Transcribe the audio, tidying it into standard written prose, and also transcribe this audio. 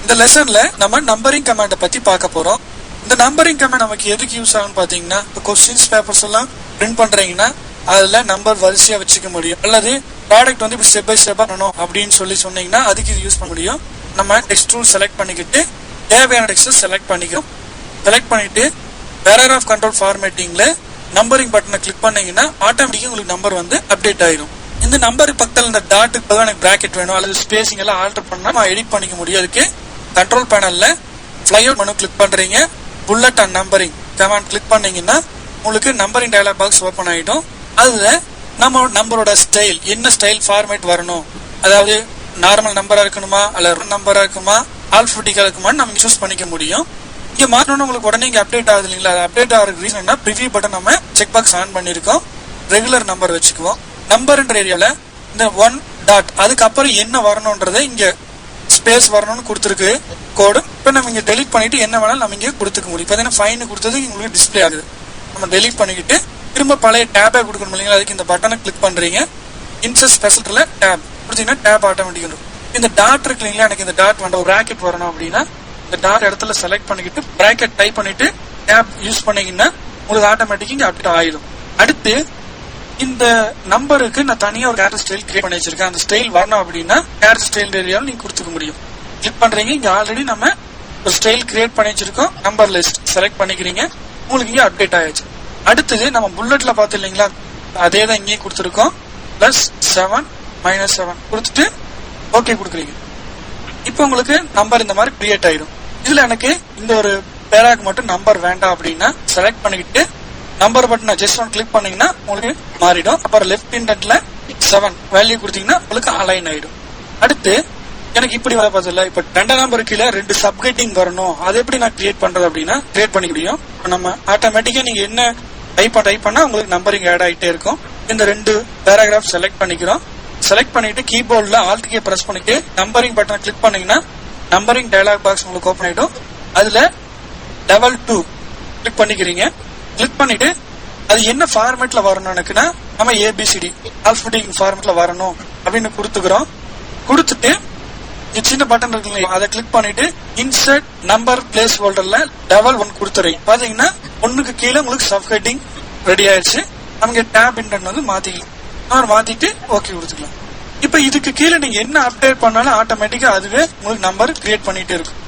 இந்த லெசன்ல நம்ம நம்பரிங் கமாண்ட பத்தி பார்க்க போறோம். இந்த நம்பரிங் கமாண்ட் நமக்கு எதுக்கு யூஸ் ஆகும்னு பாத்தீங்கன்னா, கொஸ்டின்ஸ் பேப்பர்ஸ் எல்லாம் பிரிண்ட் பண்றீங்கன்னா அதுல நம்பர் வரிசையா வச்சுக்க முடியும். அல்லது ப்ராடக்ட் வந்து இப்படி ஸ்டெப் பை ஸ்டெப்பா பண்ணணும் அப்படின்னு சொன்னீங்கன்னா அதுக்கு இது யூஸ் பண்ண முடியும். நம்ம டெக்ஸ்ட் டூல் செலக்ட் பண்ணிக்கிட்டு தேவையான டெக்ஸ்ட் செலக்ட் பண்ணிக்கிறோம். செலக்ட் பண்ணிட்டு பேராகிராஃப் கண்ட்ரோல் ஃபார்மேட்டிங்ல நம்பரிங் பட்டனை கிளிக் பண்ணீங்கன்னா ஆட்டோமேட்டிக்கா உங்களுக்கு நம்பர் வந்து அப்டேட் ஆயிடும். இந்த நம்பர் பக்கத்துல இந்த டாட்டுக்கு எனக்கு பிராக்கெட் வேணும் அல்லது ஸ்பேசிங் எல்லாம் ஆல்டர் பண்ணா நான் எடிட் பண்ணிக்க முடியும். அதுக்கு கண்ட்ரோல் பேனல்ல ஃபிளைஅவுட் மெனு கிளிக் பண்றீங்க. Bullet and numbering command click பண்ணீங்கன்னா உங்களுக்கு நம்பரிங் டயலாக் பாக்ஸ் ஓபன் ஆயிடும். அதுல நம்ம நம்பரோட ஸ்டைல், என்ன ஸ்டைல் ஃபார்மேட் வரணும், அதாவது நார்மல் நம்பரா இருக்கணுமா அல்ல நம்பரா இருக்குமா ஆல்பபெட்டிக்கா இருக்குமான்னு நம்ம சூஸ் பண்ணிக்க முடியும். இங்க மாற்றணும் உங்களுக்கு உடனே இங்க அப்டேட் ஆகுது இல்லைங்களா? அது அப்டேட் ஆகிற ரீசன் ப்ரிவியூ பட்டன் நம்ம செக் பாக்ஸ் ஆன் பண்ணிருக்கோம். ரெகுலர் நம்பர் வச்சுக்குவோம். நம்பர்ன்ற ஏரியால இந்த 1 டாட் அதுக்கப்புறம் என்ன வரணும்ன்றத இங்க ஸ்பேஸ் வரணும்னு கொடுத்துருக்கு கோடு. இப்ப நம்ம இங்க டெலிட் பண்ணிட்டு என்ன வேணாலும் நம்ம இங்க கொடுத்துக்க முடியும். இப்ப ஃபைன் கொடுத்தது உங்களுக்கு டிஸ்பிளே ஆகுது. நம்ம டெலிட் பண்ணிக்கிட்டு திரும்ப பழைய டேபே கொடுக்கணும் இல்லைங்களா? அதுக்கு இந்த பட்டனை கிளிக் பண்றீங்க. இன்சர்ட் ஸ்பெஷல்ல டேப் கொடுத்தீங்கன்னா டேப் ஆட்டோமேட்டிக் வரும். இந்த டாட் இருக்கு இல்லைங்களா? எனக்கு இந்த டாட் ஒரு பிராக்கெட் வரணும் அப்படின்னா இந்த டாட் இடத்துல செலக்ட் பண்ணிக்கிட்டு பிராக்கெட் டைப் பண்ணிட்டு டேப் யூஸ் பண்ணீங்கன்னா உங்களுக்கு ஆட்டோமேட்டிக் இங்க அப்டேட் ஆயிடும். அடுத்து இந்த நம்பருக்கு நான் தனியா ஒரு கேரக்டர் ஸ்டைல் கிரியேட் பண்ணி வச்சிருக்கேன். அந்த ஸ்டைல் வரணும் அப்படின்னா கேரக்டர் ஸ்டைல் ஏரியாவில் நீங்க கொடுத்துக்க முடியும். கிளிக் பண்றீங்க. இங்க ஆல்ரெடி நம்ம ஒரு ஸ்டைல் கிரியேட் பண்ணி வச்சிருக்கோம். நம்பர் லிஸ்ட் செலக்ட் பண்ணிக்கிறீங்க. உங்களுக்கு இங்க அப்டேட் ஆயிடுச்சு. அடுத்தது நம்ம புல்லட்ல பார்த்து இல்லைங்களா? அதே தான் இங்கேயும் கொடுத்துருக்கோம். +7 -7 கொடுத்துட்டு ஓகே கொடுக்குறீங்க. இப்போ உங்களுக்கு நம்பர் இந்த மாதிரி கிரியேட் ஆயிடும். இதுல எனக்கு இந்த ஒரு பேராக்கு மட்டும் நம்பர் வேண்டாம் அப்படின்னா செலக்ட் பண்ணிக்கிட்டு நம்பர் பட்டனை ஜஸ்ட் ஒன் கிளிக் பண்ணீங்கன்னா உங்களுக்கு மாறிடும். அப்புறம் லெஃப்ட் இண்டென்ட்ல 7 வேல்யூ கொடுத்தீங்கன்னா உங்களுக்கு அலைன் ஆயிடும். அடுத்து எனக்கு இப்படி வர பார்த்தல இப்ப 2 நம்பர் கீழே 2 சப்ஹெட்டிங் வரணும். அதை எப்படி நான் கிரியேட் பண்றது அப்படின்னா கிரியேட் பண்ணிக்க முடியும். நம்ம ஆட்டோமேட்டிக்கா நீங்க என்ன டைப் பண்ணா உங்களுக்கு நம்பரிங் ஆட் ஆகிட்டே இருக்கும். இந்த 2 பேராகிராஃப் செலக்ட் பண்ணிக்கிறோம். செலக்ட் பண்ணிட்டு கீபோர்ட்ல ஆல்ட் கீ பிரஸ் பண்ணிட்டு நம்பரிங் பட்டனை கிளிக் பண்ணீங்கன்னா நம்பரிங் டயலாக் பாக்ஸ் உங்களுக்கு ஓபன் ஆயிடும். அதுல லெவல் 2 கிளிக் பண்ணிக்கிறீங்க. கிளிக் பண்ணிட்டு அது என்ன ஃபார்மேட்ல வரணும் எனக்குன்னா நம்ம ABCD ஆல்பபெட்டிக் ஃபார்மேட்ல வரணும் அப்படின்னு கொடுத்துக்கிறோம். கொடுத்துட்டு சின்ன பட்டன் இருக்கு அதை கிளிக் பண்ணிட்டு இன்சர்ட் நம்பர் பிளேஸ் ஹோல்டர்ல லெவல் 1 கொடுத்துறீங்க. பாத்தீங்கன்னா 1க்கு கீழே உங்களுக்கு சப் ஹெட்டிங் ரெடி ஆயிடுச்சு. நமக்கு டேப் இன்டென்ட் வந்து மாத்திட்டு ஓகே கொடுத்துக்கலாம். இப்ப இதுக்கு கீழே நீங்க என்ன அப்டேட் பண்ணாலும் ஆட்டோமேட்டிக்கா அதுவே உங்களுக்கு நம்பர் கிரியேட் பண்ணிட்டு இருக்கும்.